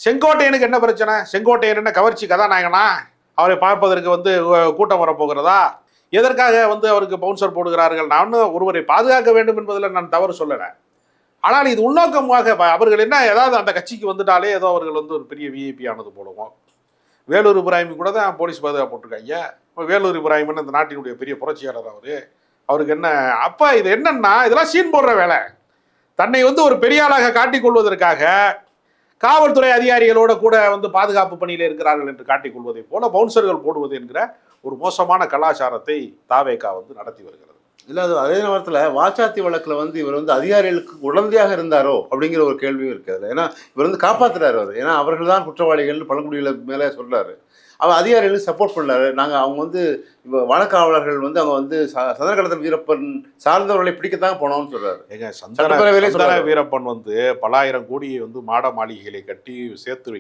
செங்கோட்டையனுக்கு என்ன பிரச்சனை? செங்கோட்டையன் என்ன கவர்ச்சி கதாநாயகனா? அவரை பார்ப்பதற்கு கூட்டம் வரப்போகிறதா? எதற்காக அவருக்கு பவுன்சர் போடுகிறார்கள்? நான் ஒருவரை பாதுகாக்க வேண்டும் என்பதில் நான் தவறு சொல்லலை. ஆனால் இது உள்நோக்கமாக அவர்கள் என்ன ஏதாவது அந்த கட்சிக்கு வந்துட்டாலே ஏதோ அவர்கள் ஒரு பெரிய விஐபி ஆனது போடுவோம். வேலூர் இப்ராஹிம் கூட தான் போலீஸ் பாதுகாப்பு போட்டிருக்காங்க. வேலூர் இப்ராஹிம்னு இந்த நாட்டினுடைய பெரிய புரட்சியாளர் அவருக்கு என்ன அப்போ இது என்னன்னா இதெல்லாம் சீன் போடுற வேலை. தன்னை ஒரு பெரிய ஆளாக காட்டிக்கொள்வதற்காக காவல்துறை அதிகாரிகளோட கூட பாதுகாப்பு பணியில் இருக்கிறார்கள் என்று காட்டிக்கொள்வதை போல பவுன்சர்கள் போடுவது என்கிற ஒரு மோசமான கலாச்சாரத்தை தாவேகா நடத்தி வருகிறது. இல்லை, அது அதே நேரத்தில் வாச்சாத்தி வழக்கில் இவர் அதிகாரிகளுக்கு உடந்தையாக இருந்தாரோ அப்படிங்கிற ஒரு கேள்வியும் இருக்குது. ஏன்னா இவர் காப்பாற்றுறாரு அவர். ஏன்னா அவர்கள் தான் குற்றவாளிகள் பழங்குடியில மேலே சொல்கிறாரு. அவர் அதிகாரிகளுக்கு சப்போர்ட் பண்ணாரு. நாங்கள் அவங்க இப்போ வனக்காவலர்கள் அவங்க சந்தனக்கடத்தல் வீரப்பன் சார்ந்தவர்களை பிடிக்கத்தான் போனோம்னு சொல்றாரு. ஏங்க, சந்தன வீரப்பன் பல ஆயிரம் கோடியை மாட மாளிகைகளை கட்டி சேர்த்து